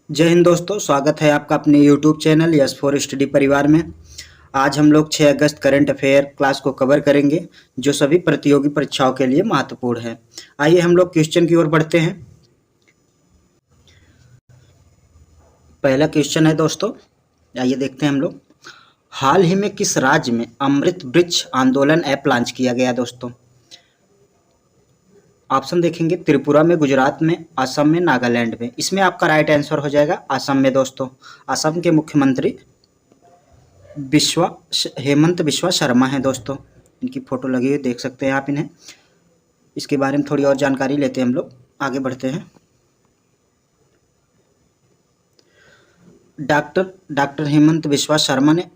जय हिंद दोस्तों, स्वागत है आपका अपने YouTube channel yes for study परिवार में। आज हम लोग 6 अगस्त करंट अफेयर क्लास को कवर करेंगे जो सभी प्रतियोगी परीक्षाओं के लिए महत्वपूर्ण है। आइए हम लोग क्वेश्चन की ओर बढ़ते हैं। पहला क्वेश्चन है दोस्तों, आइए देखते हैं हम लोग। हाल ही में किस राज्य में अमृत वृक्ष आंदोलन ऐप लॉन्च किया गया दोस्तों? ऑप्शन देखेंगे, त्रिपुरा में, गुजरात में, असम में, नागालैंड में। इसमें आपका राइट आंसर हो जाएगा असम में दोस्तों। असम के मुख्यमंत्री हेमंत बिस्वा शर्मा हैं दोस्तों। इनकी फोटो लगी हुई देख सकते हैं आप इन्हें। इसके बारे में थोड़ी और जानकारी लेते हैं हम लोग, आगे बढ़ते हैं। डॉक्टर हेमंत बिस्वा शर्मा ने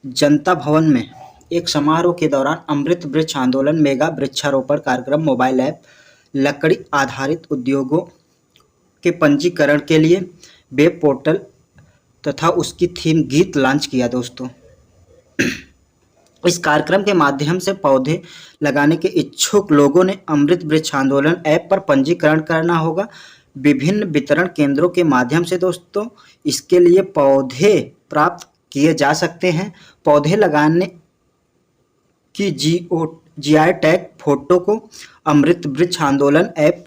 जनता भवन में एक समारोह के दौरान अमृत वृक्ष आंदोलन मेगा वृक्षारोपण कार्यक्रम मोबाइल ऐप लकड़ी आधारित उद्योगों के पंजीकरण के लिए वेब पोर्टल तथा उसकी थीम गीत लॉन्च किया दोस्तों। इस कार्यक्रम के माध्यम से पौधे लगाने के इच्छुक लोगों ने अमृत वृक्ष आंदोलन ऐप पर पंजीकरण करना होगा विभिन्न वितरण केंद्रों के माध्यम से दोस्तों। इसके लिए पौधे प्राप्त किए जा सकते हैं। पौधे लगाने की GI टैग फोटो को अमृत वृक्ष आंदोलन ऐप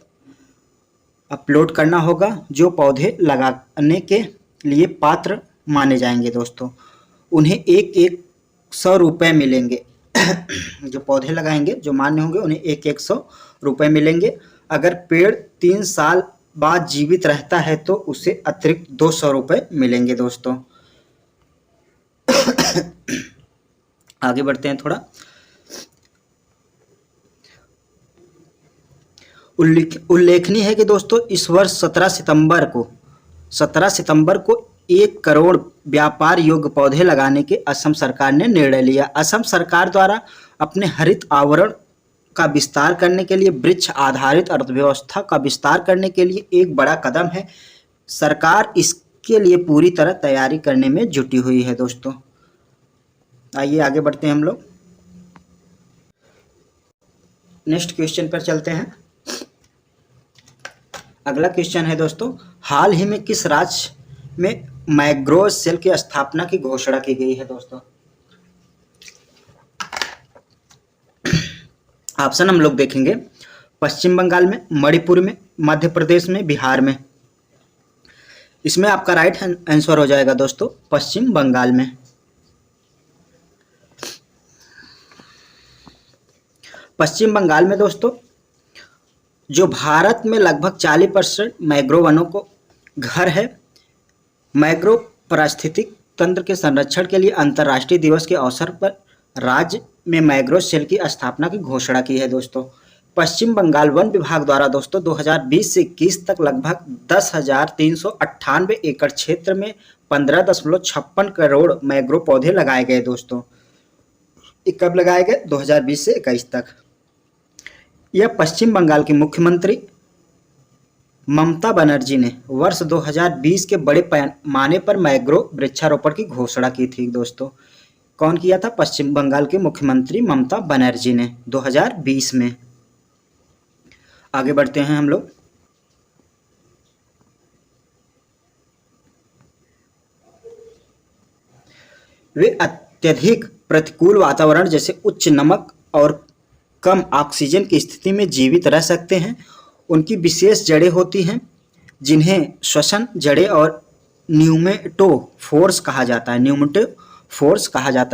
अपलोड करना होगा जो पौधे लगाने के लिए पात्र माने जाएंगे दोस्तों। उन्हें एक 100 रुपये मिलेंगे। जो पौधे लगाएंगे, जो मान्य होंगे, उन्हें एक 100 रुपये मिलेंगे। अगर पेड़ 3 साल बाद जीवित रहता है तो उसे अतिरिक्त 200 रुपये मिलेंगे दोस्तों। आगे बढ़ते हैं थोड़ा। उल्लेखनीय है कि दोस्तों इस वर्ष 17 सितंबर को 1 करोड़ व्यापार योग्य पौधे लगाने के असम सरकार ने निर्णय लिया। असम सरकार द्वारा अपने हरित आवरण का विस्तार करने के लिए, वृक्ष आधारित अर्थव्यवस्था का विस्तार करने के लिए एक बड़ा कदम है। सरकार इसके लिए पूरी तरह तैयारी करने में जुटी हुई है दोस्तों। आइए आगे बढ़ते हैं हम लोग। नेक्स्ट क्वेश्चन पर चलते हैं। अगला क्वेश्चन है दोस्तों, हाल ही में किस राज्य में मैंग्रोव सेल की स्थापना की घोषणा की गई है दोस्तों? ऑप्शन हम लोग देखेंगे, पश्चिम बंगाल में, मणिपुर में, मध्य प्रदेश में, बिहार में। इसमें आपका राइट आंसर हो जाएगा दोस्तों पश्चिम बंगाल में। पश्चिम बंगाल में दोस्तों जो भारत में लगभग 40% मैंग्रोव वनों को घर है। मैंग्रोव पारिस्थितिक तंत्र के संरक्षण के लिए अंतर्राष्ट्रीय दिवस के अवसर पर राज्य में मैंग्रोव सेल की स्थापना की घोषणा की है दोस्तों। पश्चिम बंगाल वन विभाग द्वारा दोस्तों 2020 से 21 तक लगभग 10,398 एकड़ क्षेत्र में 15.56 करोड़ मैंग्रोव पौधे लगाए गए दोस्तों। ये कब लगाए गए? 2020 से 21 तक। यह पश्चिम बंगाल की मुख्यमंत्री ममता बनर्जी ने वर्ष 2020 के बड़े पैमाने पर मैंग्रोव वृक्षारोपण की घोषणा की थी दोस्तों। कौन किया था? पश्चिम बंगाल के मुख्यमंत्री ममता बनर्जी ने 2020 में। आगे बढ़ते हैं हम लोग। वे अत्यधिक प्रतिकूल वातावरण जैसे उच्च नमक और कम ऑक्सीजन की स्थिति में जीवित रह सकते हैं। उनकी विशेष जड़ें होती हैं जिन्हें श्वसन जड़ें और न्यूमेटोफोर्स कहा जाता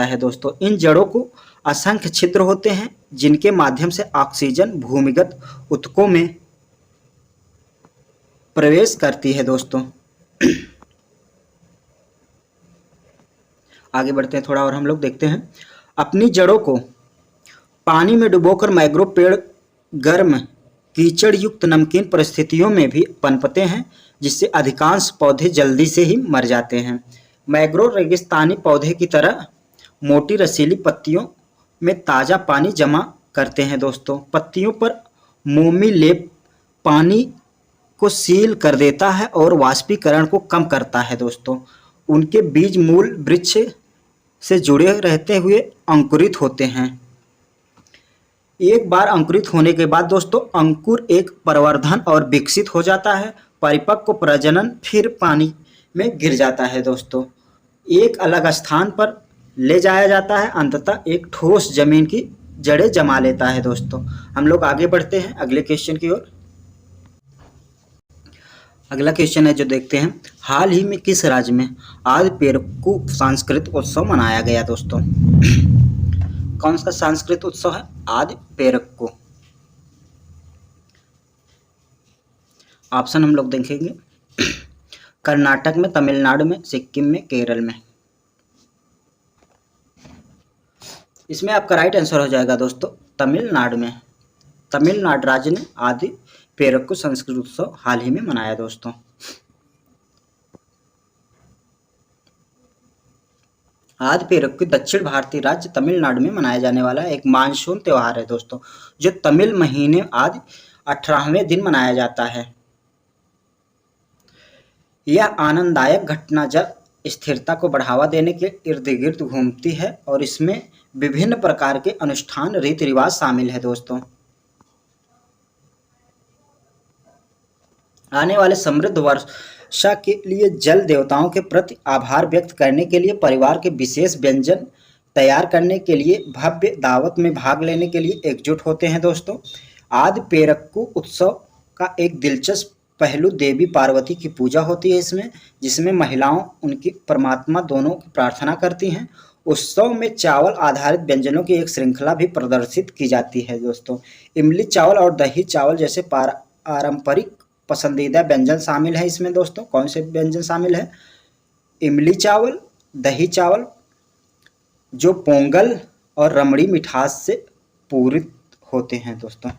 है दोस्तों। इन जड़ों को असंख्य छिद्र होते हैं जिनके माध्यम से ऑक्सीजन भूमिगत ऊतकों में प्रवेश करती है दोस्तों। आगे बढ़ते हैं थोड़ा और हम लोग देखते हैं। अपनी जड़ों को पानी में डुबोकर मैंग्रोव पेड़ गर्म कीचड़ युक्त नमकीन परिस्थितियों में भी पनपते हैं जिससे अधिकांश पौधे जल्दी से ही मर जाते हैं। मैंग्रोव रेगिस्तानी पौधे की तरह मोटी रसीली पत्तियों में ताज़ा पानी जमा करते हैं दोस्तों। पत्तियों पर मोमी लेप पानी को सील कर देता है और वाष्पीकरण को कम करता है दोस्तों। उनके बीज मूल वृक्ष से जुड़े रहते हुए अंकुरित होते हैं। एक बार अंकुरित होने के बाद दोस्तों अंकुर एक प्रवर्धन और विकसित हो जाता है। परिपक्व प्रजनन फिर पानी में गिर जाता है दोस्तों, एक अलग स्थान पर ले जाया जाता है, अंततः एक ठोस जमीन की जड़ें जमा लेता है दोस्तों। हम लोग आगे बढ़ते हैं अगले क्वेश्चन की ओर। अगला क्वेश्चन है जो देखते हैं, हाल ही में किस राज्य में आदि पेरक्कू सांस्कृतिक उत्सव मनाया गया दोस्तों? कौन सा सांस्कृतिक उत्सव है? आदि पेरक्कू। ऑप्शन हम लोग देखेंगे, कर्नाटक में, तमिलनाडु में, सिक्किम में, केरल में। इसमें आपका राइट आंसर हो जाएगा दोस्तों तमिलनाडु में। तमिलनाडु राज्य ने आदि पेरक्कू सांस्कृतिक उत्सव हाल ही में मनाया दोस्तों। आदि पेरक्कू दक्षिण भारतीय राज्य तमिलनाडु में मनाया जाने वाला एक मानसून त्योहार है दोस्तों, जो तमिल महीने आदि 18वें दिन मनाया जाता है। यह आनंददायक घटना जल स्थिरता को बढ़ावा देने के इर्द गिर्द घूमती है और इसमें विभिन्न प्रकार के अनुष्ठान रीति रिवाज शामिल है दोस्तों। आने वाले समृद्ध वर्षा के लिए जल देवताओं के प्रति आभार व्यक्त करने के लिए परिवार के विशेष व्यंजन तैयार करने के लिए भव्य दावत में भाग लेने के लिए एकजुट होते हैं दोस्तों। आदि पेरक्कू उत्सव का एक दिलचस्प पहलू देवी पार्वती की पूजा होती है इसमें, जिसमें महिलाओं उनकी परमात्मा दोनों की प्रार्थना करती हैं। उत्सव में चावल आधारित व्यंजनों की एक श्रृंखला भी प्रदर्शित की जाती है दोस्तों। इमली चावल और दही चावल जैसे पारंपरिक पसंदीदा व्यंजन शामिल है इसमें दोस्तों। कौन से व्यंजन शामिल है? इमली चावल, दही चावल, जो पोंगल और रमड़ी मिठास से पूरित होते हैं दोस्तों।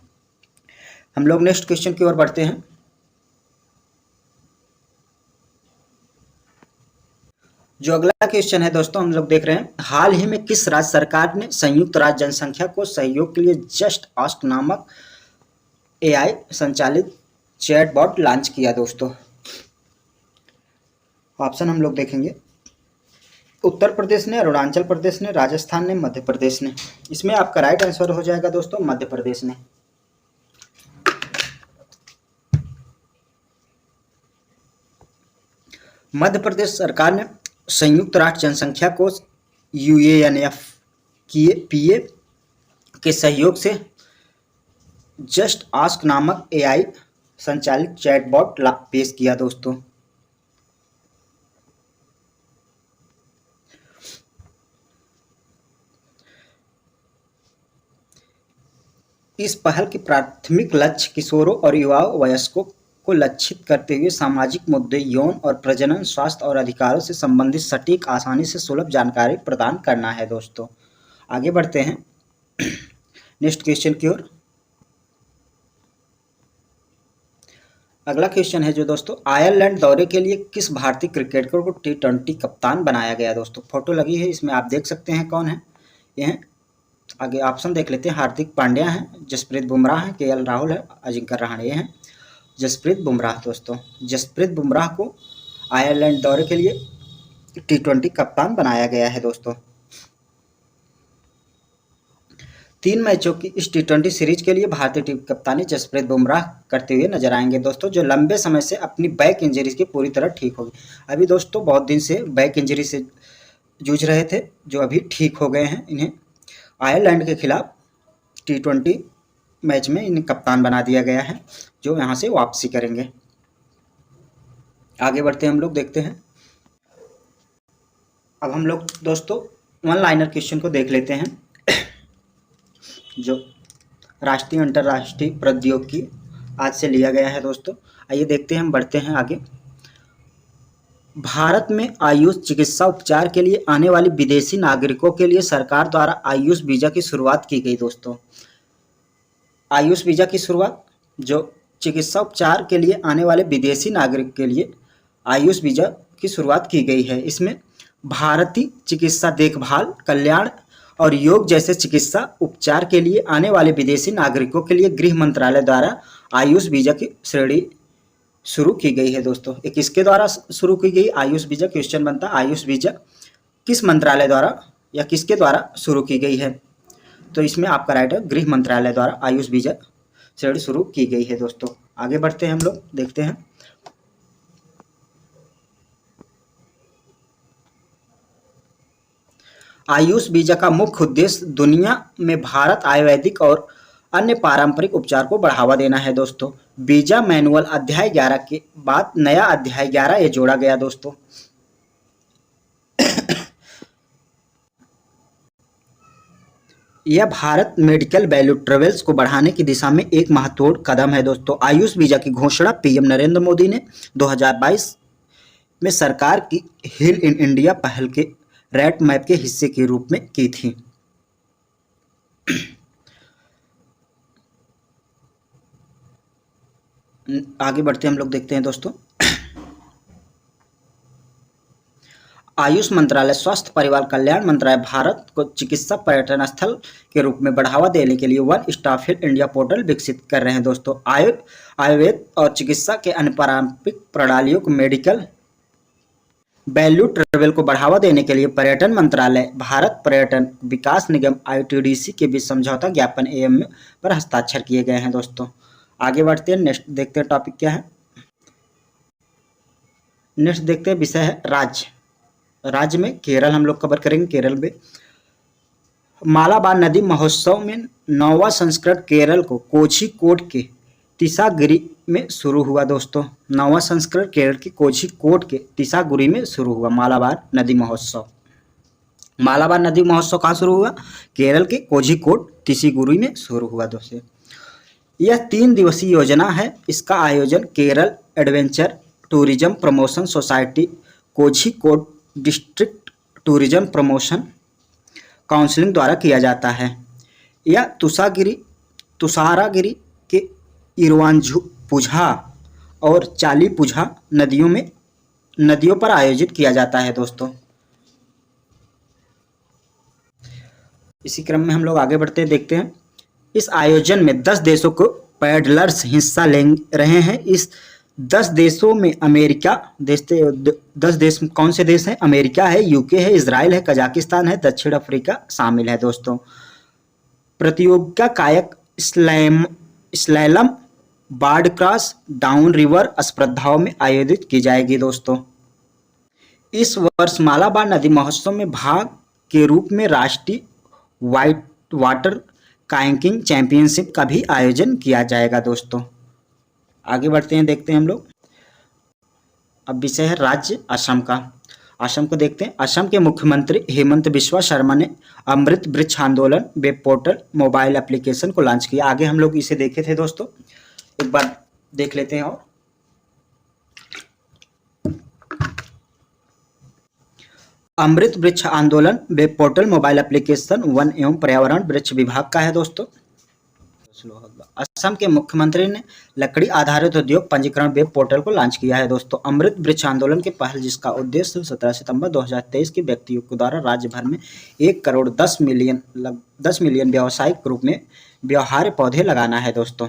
हम लोग नेक्स्ट क्वेश्चन की ओर बढ़ते हैं। जो अगला क्वेश्चन है दोस्तों, हम लोग देख रहे हैं, हाल ही में किस राज्य सरकार ने संयुक्त राज्य जनसंख्या को सहयोग के लिए जस्ट आस्क नामक एआई संचालित चैटबॉट लॉन्च किया दोस्तों? ऑप्शन हम लोग देखेंगे, उत्तर प्रदेश ने, अरुणाचल प्रदेश ने, राजस्थान ने, मध्य प्रदेश ने। इसमें आपका राइट आंसर हो जाएगा दोस्तों मध्य प्रदेश ने। मध्य प्रदेश सरकार ने संयुक्त राष्ट्र जनसंख्या कोष UNFPA के सहयोग से जस्ट आस्क नामक एआई संचालित चैटबॉट पेश किया दोस्तों। इस पहल की प्राथमिक लक्ष्य किशोरों और युवा वयस्कों को लक्षित करते हुए सामाजिक मुद्दे, यौन और प्रजनन, स्वास्थ्य और अधिकारों से संबंधित सटीक, आसानी से सुलभ जानकारी प्रदान करना है दोस्तों। आगे बढ़ते हैं नेक्स्ट क्वेश्चन की ओर। अगला क्वेश्चन है जो दोस्तों, आयरलैंड दौरे के लिए किस भारतीय क्रिकेटर को T20 कप्तान बनाया गया दोस्तों? फोटो लगी है इसमें, आप देख सकते हैं कौन है ये। आगे ऑप्शन देख लेते हैं, हार्दिक पांड्या हैं, जसप्रीत बुमराह हैं, KL राहुल है, अजिंक्य रहाणे। ये हैं जसप्रीत बुमराह दोस्तों। जसप्रीत बुमराह को आयरलैंड दौरे के लिए T20 कप्तान बनाया गया है दोस्तों। 3 मैचों की इस T20 सीरीज के लिए भारतीय टीम कप्तानी जसप्रीत बुमराह करते हुए नजर आएंगे दोस्तों, जो लंबे समय से अपनी बैक इंजरी की पूरी तरह ठीक होगी। अभी दोस्तों बहुत दिन से बैक इंजरी से जूझ रहे थे, जो अभी ठीक हो गए हैं। इन्हें आयरलैंड के खिलाफ T20 मैच में इन्हें कप्तान बना दिया गया है, जो यहाँ से वापसी करेंगे। आगे बढ़ते हैं हम लोग, देखते हैं। अब हम लोग दोस्तों वन लाइनर क्वेश्चन को देख लेते हैं, जो राष्ट्रीय अंतर्राष्ट्रीय प्रौद्योगिकी आज से लिया गया है दोस्तों। आइए देखते हैं, हम बढ़ते हैं आगे। भारत में आयुष चिकित्सा उपचार के लिए आने वाले विदेशी नागरिकों के लिए सरकार द्वारा आयुष वीजा की शुरुआत की गई दोस्तों। आयुष वीजा की शुरुआत, जो चिकित्सा उपचार के लिए आने वाले विदेशी नागरिक के लिए आयुष वीजा की शुरुआत की गई है। इसमें भारतीय चिकित्सा देखभाल, कल्याण और योग जैसे चिकित्सा उपचार के लिए आने वाले विदेशी नागरिकों के लिए गृह मंत्रालय द्वारा आयुष वीजा की श्रेणी शुरू की गई है दोस्तों। ये किसके द्वारा शुरू की गई आयुष वीजा? क्वेश्चन बनता है, आयुष वीजा किस मंत्रालय द्वारा या किसके द्वारा शुरू की गई है? तो इसमें आपका राइट है, गृह मंत्रालय द्वारा आयुष वीजा श्रेणी शुरू की गई है दोस्तों। आगे बढ़ते हैं हम लोग, देखते हैं। आयुष वीजा का मुख्य उद्देश्य दुनिया में भारत आयुर्वेदिक और अन्य पारंपरिक उपचार को बढ़ावा देना है दोस्तों। वीजा मैनुअल अध्याय 11 के बाद नया अध्याय 11 ये जोड़ा गया दोस्तों। यह भारत मेडिकल वैल्यू ट्रेवल्स को बढ़ाने की दिशा में एक महत्वपूर्ण कदम है दोस्तों। आयुष वीजा की घोषणा पीएम नरेंद्र मोदी ने 2022 में सरकार की हील इन इंडिया पहल के रेट मैप के हिस्से के रूप में की थी। आगे बढ़ते हम लोग, देखते हैं दोस्तों। आयुष मंत्रालय स्वास्थ्य परिवार कल्याण मंत्रालय भारत को चिकित्सा पर्यटन स्थल के रूप में बढ़ावा देने के लिए one stop health India portal विकसित कर रहे हैं दोस्तों। आयुर्वेद और चिकित्सा के अन्य पारंपरिक प्रणालियों को मेडिकल वैल्यू ट्रेवल को बढ़ावा देने के लिए पर्यटन मंत्रालय, भारत पर्यटन विकास निगम आईटीडीसी के बीच समझौता ज्ञापन एएमओ पर हस्ताक्षर किए गए हैं दोस्तों। आगे बढ़ते हैं, नेक्स्ट देखते हैं टॉपिक क्या है। नेक्स्ट देखते हैं, विषय है राज्य। राज्य में केरल हम लोग कवर करेंगे। केरल में मालाबार नदी महोत्सव में 9वां संस्करण केरल को कोझिकोड के तीसागिरी में शुरू हुआ दोस्तों। 9वां संस्करण केरल की कोझिकोड के तीसागिरी में शुरू हुआ मालाबार नदी महोत्सव। मालाबार नदी महोत्सव कहाँ शुरू हुआ? केरल के कोझिकोड तीसागिरी में शुरू हुआ दोस्तों। यह 3 दिवसीय योजना है। इसका आयोजन Kerala adventure tourism promotion society, Kozhikode district tourism promotion counselling द्वारा किया जाता है। यह तुषारागिरी के इरवांझुपुझा और चालीपुझा नदियों पर आयोजित किया जाता है दोस्तों। इसी क्रम में हम लोग आगे बढ़ते हैं, देखते हैं। इस आयोजन में 10 देशों को पैडलर्स हिस्सा ले रहे हैं। इस 10 देशों में अमेरिका 10 देश कौन से देश हैं? अमेरिका है, यूके है, इजराइल है, कजाकिस्तान है, दक्षिण अफ्रीका शामिल है दोस्तों। प्रतियोगिता कायक स्लैलम, बार्ड क्रॉस, डाउन रिवर स्पर्धाओं में आयोजित की जाएगी दोस्तों। इस वर्ष मालाबार नदी महोत्सव में भाग के रूप में राष्ट्रीय वाइट वाटर कायाकिंग चैंपियनशिप का भी आयोजन किया जाएगा दोस्तों। आगे बढ़ते हैं, देखते हैं हम लोग। अब विषय है राज्य असम का। असम को देखते हैं। असम के मुख्यमंत्री हेमंत बिस्वा शर्मा ने अमृत वृक्ष आंदोलन वेब पोर्टल मोबाइल एप्लीकेशन को लॉन्च किया। आगे हम लोग इसे देखे थे दोस्तों, एक बार देख लेते हैं। और अमृत वृक्ष आंदोलन web portal mobile application one एवं पर्यावरण वृक्ष विभाग का है दोस्तों। असम के मुख्यमंत्री ने लकड़ी आधारित उद्योग पंजीकरण वेब पोर्टल को लॉन्च किया है दोस्तों। अमृत वृक्ष आंदोलन की पहल, जिसका उद्देश्य 17 सितंबर 2023 के व्यक्तियों के द्वारा राज्य भर में 1 करोड़ 10 मिलियन व्यावसायिक रूप में व्यवहार्य पौधे लगाना है दोस्तों।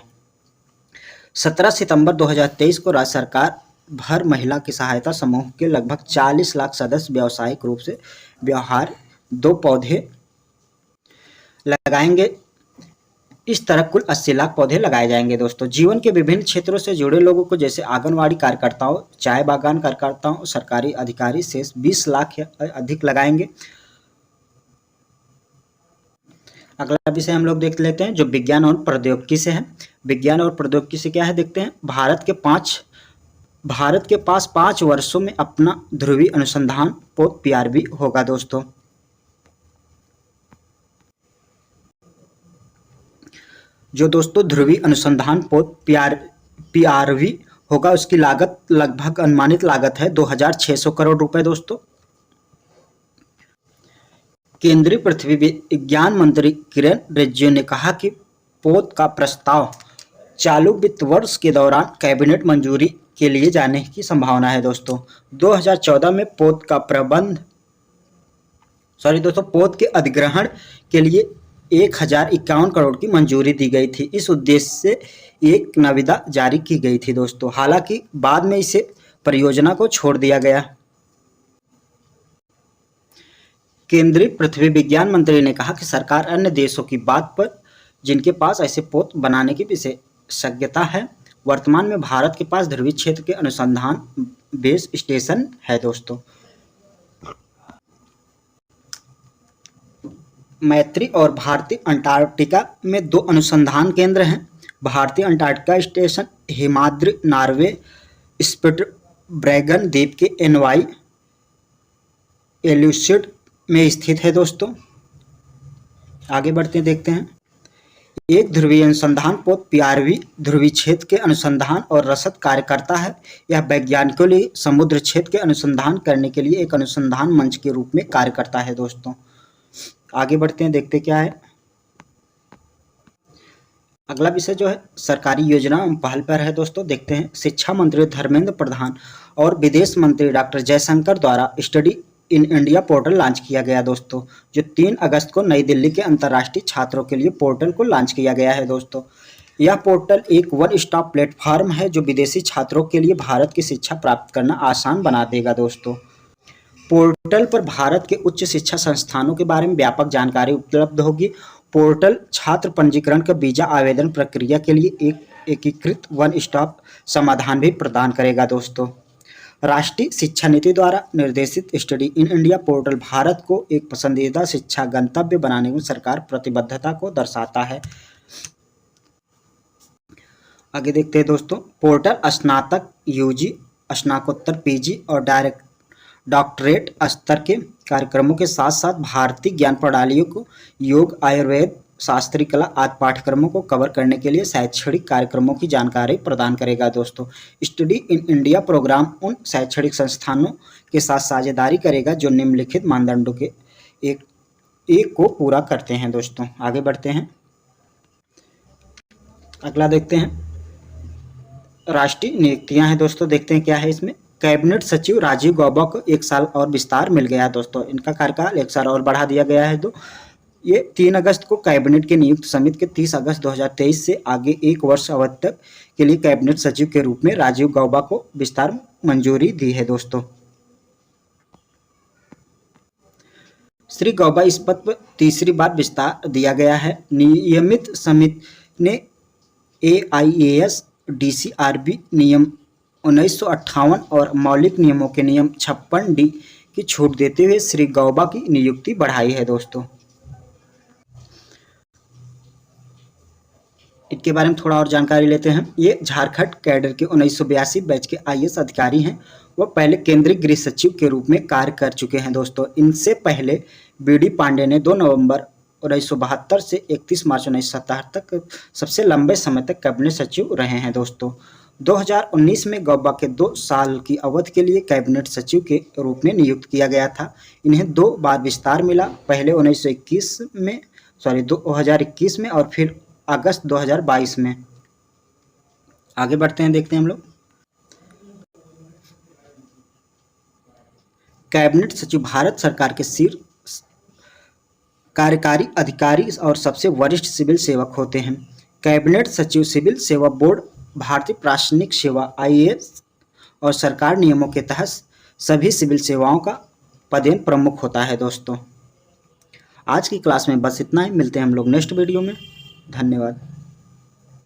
17 सितंबर 2023 को राज्य सरकार भर महिला की सहायता समूह के लगभग 40 लाख सदस्य व्यावसायिक रूप से व्यवहार्य 2 पौधे लगाएंगे। इस तरह कुल 80 लाख पौधे लगाए जाएंगे दोस्तों। जीवन के विभिन्न क्षेत्रों से जुड़े लोगों को, जैसे आंगनवाड़ी कार्यकर्ताओं, चाय बागान कार्यकर्ताओं, सरकारी अधिकारी से 20 लाख या अधिक लगाएंगे। अगला विषय हम लोग देख लेते हैं, जो विज्ञान और प्रौद्योगिकी से है। विज्ञान और प्रौद्योगिकी से क्या है, देखते हैं। भारत के पास 5 वर्षों में अपना ध्रुवीय अनुसंधान पोत पीआरवी होगा दोस्तों। जो दोस्तों ध्रुवीय अनुसंधान पोत पीआरवी होगा, उसकी लागत लगभग अनुमानित लागत है 2600 करोड़ रुपए दोस्तों। केंद्रीय पृथ्वी विज्ञान मंत्री किरण रिजिजू ने कहा कि पोत का प्रस्ताव चालू वित्त वर्ष के दौरान कैबिनेट मंजूरी के लिए जाने की संभावना है दोस्तों। 2014 में पोत के अधिग्रहण के लिए 1051 करोड़ की मंजूरी दी गई थी। इस उद्देश्य से एक निविदा जारी की गई थी दोस्तों। हालांकि बाद में इसे परियोजना को छोड़ दिया गया। केंद्रीय पृथ्वी विज्ञान मंत्री ने कहा कि सरकार अन्य देशों की बात पर, जिनके पास ऐसे पोत बनाने की विशेषज्ञता है, वर्तमान में भारत के पास ध्रुवीय क्षेत्र के अनुसंधान बेस स्टेशन है दोस्तों। मैत्री और भारतीय अंटार्कटिका में 2 अनुसंधान केंद्र हैं। भारतीय Antarctica station Himadri Norway Spitsbergen द्वीप के एनवाई एल्यूसिड में स्थित है दोस्तों। आगे बढ़ते हैं, देखते हैं। एक ध्रुवीय अनुसंधान पोत 11वीं ध्रुवीय क्षेत्र के अनुसंधान और रसद कार्य करता है। यह वैज्ञानिकों के लिए समुद्र क्षेत्र के अनुसंधान करने के लिए एक अनुसंधान मंच के रूप में कार्य करता है दोस्तों। आगे बढ़ते हैं, देखते क्या है। अगला विषय जो है सरकारी योजना पहल पर है दोस्तों। देखते हैं। शिक्षा मंत्री धर्मेंद्र प्रधान और विदेश मंत्री डॉक्टर जयशंकर द्वारा study in India portal launch किया गया दोस्तों, जो 3 अगस्त को नई दिल्ली के अंतर्राष्ट्रीय छात्रों के लिए पोर्टल को लॉन्च किया गया है दोस्तों। यह पोर्टल एक वन स्टॉप प्लेटफॉर्म है जो विदेशी छात्रों के लिए भारत की शिक्षा प्राप्त करना आसान बना देगा दोस्तों। पोर्टल पर भारत के उच्च शिक्षा संस्थानों के बारे में व्यापक जानकारी उपलब्ध होगी। पोर्टल छात्र पंजीकरण का वीजा आवेदन प्रक्रिया के लिए एक एकीकृत वन स्टॉप समाधान भी प्रदान करेगा दोस्तों। राष्ट्रीय शिक्षा नीति द्वारा निर्देशित study in India portal Bharat को एक पसंदीदा शिक्षा गंतव्य बनाने में सरकार प्रतिबद्धता को दर्शाता है। आगे देखते हैं दोस्तों। पोर्टल स्नातक, यूजी, स्नातकोत्तर, पीजी और डॉक्टरेट स्तर के कार्यक्रमों के साथ साथ भारतीय ज्ञान प्रणालियों को योग, आयुर्वेद, शास्त्रीय कला आदि पाठ्यक्रमों को कवर करने के लिए शैक्षणिक कार्यक्रमों की जानकारी प्रदान करेगा दोस्तों। स्टडी इन इंडिया प्रोग्राम उन शैक्षणिक संस्थानों के साथ साझेदारी करेगा जो निम्नलिखित मानदंडों के एक को पूरा करते हैं दोस्तों। आगे बढ़ते हैं। अगला देखते हैं। राष्ट्रीय नियुक्तियां हैं दोस्तों। देखते हैं क्या है इसमें। कैबिनेट सचिव राजीव गौबा को 1 साल और विस्तार मिल गया है दोस्तों। इनका कार्यकाल 1 साल और बढ़ा दिया गया है। तो ये 3 अगस्त को कैबिनेट के नियुक्त समिति के 30 अगस्त 2023 से आगे 1 वर्ष अवधि तक के लिए कैबिनेट सचिव के रूप में राजीव गौबा को विस्तार मंजूरी दी है दोस्तों। श्री गौबा इस पद पर तीसरी बार विस्तार दिया गया है। नियमित समिति ने AIAS DCRB नियम 1958 और मौलिक नियमों के नियम 56D की छूट देते हुए श्री गौबा की नियुक्ति बढ़ाई है दोस्तों। इनके बारे में थोड़ा और जानकारी लेते हैं। ये झारखंड कैडर के 1982 बैच के IAS अधिकारी हैं। वह पहले केंद्रीय गृह सचिव के रूप में कार्य कर चुके हैं दोस्तों। इनसे पहले BD पांडे ने 2 नवंबर 1972 से 31 मार्च 1977 तक सबसे लंबे समय तक कैबिनेट सचिव रहे हैं दोस्तों। 2019 में गौबा के 2 साल की अवधि के लिए कैबिनेट सचिव के रूप में नियुक्त किया गया था। इन्हें 2 बार विस्तार मिला, पहले 2021 में और फिर अगस्त 2022 में। आगे बढ़ते हैं, देखते हैं हम लोग। कैबिनेट सचिव भारत सरकार के शीर्ष कार्यकारी अधिकारी और सबसे वरिष्ठ सिविल सेवक होते हैं। कैबिनेट सचिव सिविल सेवा बोर्ड, भारतीय प्रशासनिक सेवा IAS और सरकार नियमों के तहत सभी सिविल सेवाओं का पदेन प्रमुख होता है दोस्तों। आज की क्लास में बस इतना ही। मिलते हैं हम लोग नेक्स्ट वीडियो में। धन्यवाद।